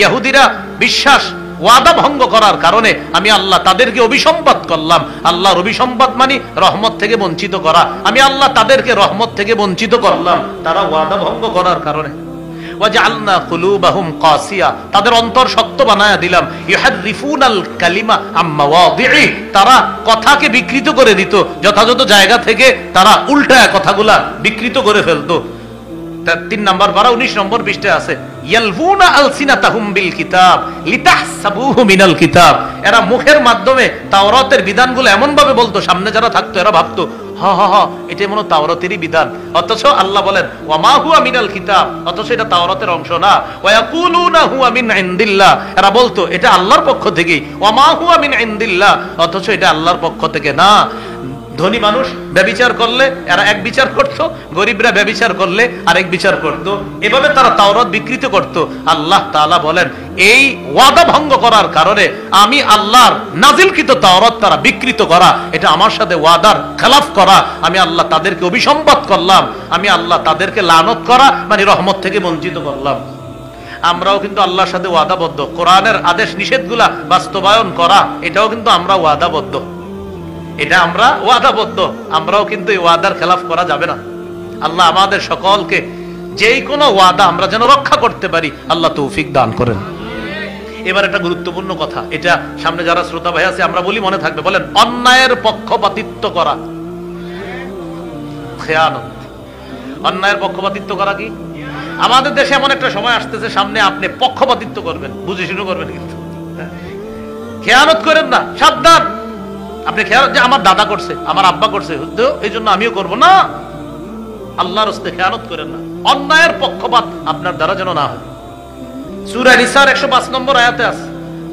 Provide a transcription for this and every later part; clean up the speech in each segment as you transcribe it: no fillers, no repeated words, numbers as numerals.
ইহুদিরা বিশ্বাস ওয়াদা ভঙ্গ করার কারণে আমি আল্লাহ তাদেরকে অভিসম্পাত করলাম। আল্লাহর অভিসম্পাত মানে রহমত থেকে বঞ্চিত করা। আমি আল্লাহ তাদেরকে রহমত থেকে বঞ্চিত করলাম তারা ওয়াদা ভঙ্গ করার কারণে। ওয়াজআলনা কুলুবাহুম কাসিয়া, তাদের অন্তর শক্ত বানায়া দিলাম। ইউহাররিফুনাল কালিমা আম মাওয়াদিহি, তারা কথাকে বিকৃত করে দিত, যথাযথ জায়গা থেকে তারা উল্টায়া কথাগুলা বিকৃত করে ফেলতো। 3 নম্বর পারা 19 নম্বর পৃষ্ঠায় আছে, ইয়ালফুনা আলসিনাতাহুম বিল কিতাব লিতাহসাবুহু মিনাল কিতাব। এরা মুখের মাধ্যমে তাওরাতের বিধানগুলো এমন ভাবে বলতো, সামনে যারা থাকতো এরা ভাবতো এটা মনে তাওরাতেরই বিধান, অথচ আল্লাহ বলেন ওয়ামা হুয়া মিনাল কিতাব, অথচ এটা তাওরাতের অংশ না। ওয়ায়াকুলুনা হুয়া মিন ইনদিল্লাহ, এরা বলতো এটা আল্লাহর পক্ষ থেকে। ওয়ামা হুয়া মিন ইনদিল্লাহ, অথচ এটা আল্লাহর পক্ষ থেকে না। ধনী মানুষ ব্যভিচার করলে এরা এক বিচার করত, গরিবরা ব্যভিচার করলে আরেক বিচার করত। এভাবে তারা তাওরাত বিকৃত করত। আল্লাহ তাআলা বলেন এই ওয়াদা ভঙ্গ করার কারণে আমি আল্লাহর নাজিলকৃত তাওরাত তারা বিকৃত করা, এটা আমার সাথে ওয়াদার খেলাফ করা। আমি আল্লাহ তাদেরকে অভিসম্পাত করলাম, আমি আল্লাহ তাদেরকে লানত করা মানে রহমত থেকে বঞ্চিত করলাম। আমরাও কিন্তু আল্লাহর সাথে ওয়াদাবদ্ধ। কোরআনের আদেশ নিষেধগুলা বাস্তবায়ন করা, এটাও কিন্তু আমরা ওয়াদাবদ্ধ। এটা আমরা ওয়াদাবদ্ধ, আমরাও কিন্তু এই ওয়াদার খেলাফ করা যাবে না। আল্লাহ আমাদের সকলকে যেই কোনো ওয়াদা আমরা যেন রক্ষা করতে পারি, আল্লাহ তৌফিক দান করেন। এবার একটা গুরুত্বপূর্ণ কথা, এটা সামনে যারা শ্রোতা ভাই আছে আমরা বলি মনে থাকবে। বলেন অন্যায়ের পক্ষপাতিত্ব করা খেয়ানত। অন্যায়ের পক্ষপাতিত্ব করা কি? আমাদের দেশে এমন একটা সময় আসতেছে সামনে, আপনি পক্ষপাতিত্ব করবেন, বুঝে শুনে করবেন, কিন্তু খেয়ানত করেন না, সাবধান। আপনি খেয়াল যে আমার দাদা করছে, আমার আব্বা করছে, এই জন্য আমিও করব না। আল্লাহর রাস্তায় খেয়ানত করেন না, অন্যায়ের পক্ষপাত আপনার দ্বারা যেন না হয়। সূরা নিসার 105 নম্বর আয়াতে আছে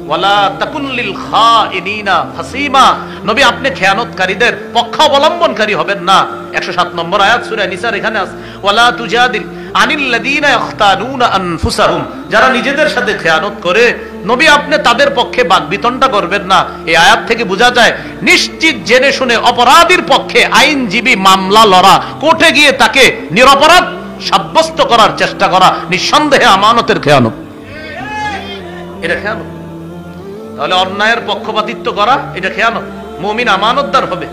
ওয়ালা তাকুন লিল খাইনিনা হাসিমা, নবী আপনি খেয়ানতকারীদের পক্ষ অবলম্বনকারী হবেন না। 107 নম্বর আয়াত সূরা নিসার এখানে আছে ওয়ালা তুজাদিল আনিল লাযিনা ইখতানুনা আনফুসাহুম, যারা নিজেদের সাথে খেয়ানত করে নবী আপনি তাদের পক্ষে বাকবিতণ্ডা করবেন না। এই আয়াত থেকে বোঝা যায় নিশ্চিত জেনে শুনে অপরাধীর পক্ষে আইনজীবী মামলা লড়া, কোর্টে গিয়ে তাকে নিরপরাধ সাব্যস্ত করার চেষ্টা করা নিঃসন্দেহে আমানতের খেয়ানত। এটা খেয়ানত। তাহলে অন্যায়ের পক্ষপাতিত্ব করা এটা খেয়ানত। মুমিন আমানতদার হবে।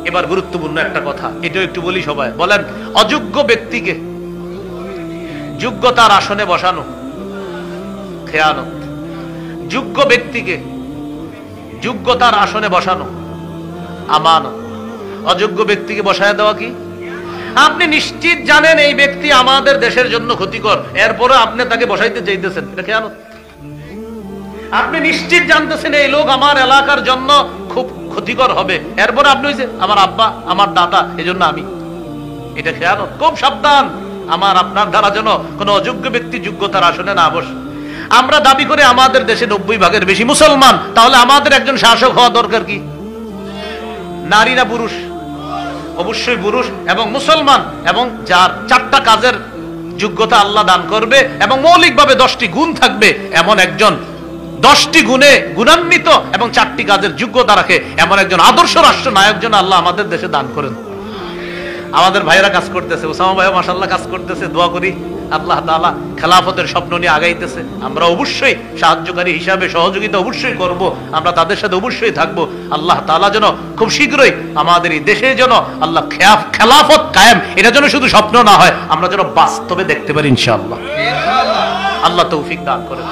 এবার গুরুত্বপূর্ণ একটা কথা, এটাও একটু বলি সবাই। বলেন অযোগ্য ব্যক্তিকে যোগ্যতার আসনে বসানো খেয়ানত। যোগ্য ব্যক্তিকে যোগ্যতার আসনে বসানো আমানত। অযোগ্য ব্যক্তিকে বসায় দেওয়া কি? আপনি নিশ্চিত জানেন এই ব্যক্তি আমাদের দেশের জন্য ক্ষতিকর, এরপরে আপনি তাকে বসাইতে চাইতেছেন, এটা খেয়ানত। আপনি নিশ্চিত জানতেছেন এই লোক আমার এলাকার জন্য খুব ক্ষতিকর হবে, এরপরে আপনি হইছে আমার আব্বা আমার দাদা এজন্য আমি, এটা খেয়ানত। খুব সাবধান, আমার আপনার দ্বারা যেন কোনো অযোগ্য ব্যক্তি যোগ্যতার আসনে না বসে। আমরা দাবি করে আমাদের দেশে 90 ভাগের বেশি মুসলমান, তাহলে আমাদের একজন শাসক হওয়া দরকার কি? নারী না পুরুষ? অবশ্যই পুরুষ এবং মুসলমান, এবং যার 4টা কাজের যোগ্যতা আল্লাহ দান করবে এবং মৌলিকভাবে 10টি গুণ থাকবে, এমন একজন 10টি গুণে গুণান্বিত এবং 4টি কাজের যোগ্যতা রাখে এমন একজন আদর্শ রাষ্ট্র নায়ক যেন আল্লাহ আমাদের দেশে দান করেন। আমাদের ভাইরা কাজ করতেছে, ওসামা ভাই মাশাআল্লাহ কাজ করতেছে, দোয়া করি আল্লাহ তাআলা খেলাফতের স্বপ্ন নিয়ে আগাইতেছে। আমরা অবশ্যই সাহায্যকারী হিসাবে সহযোগিতা অবশ্যই করব, আমরা তাদের সাথে অবশ্যই থাকবো। আল্লাহ তাআলা যেন খুব শীঘ্রই আমাদের এই দেশে যেন আল্লাহ খেলাফত কায়েম, এটা যেন শুধু স্বপ্ন না হয়, আমরা যেন বাস্তবে দেখতে পারি ইনশাআল্লাহ। আল্লাহ তৌফিক দান করেন।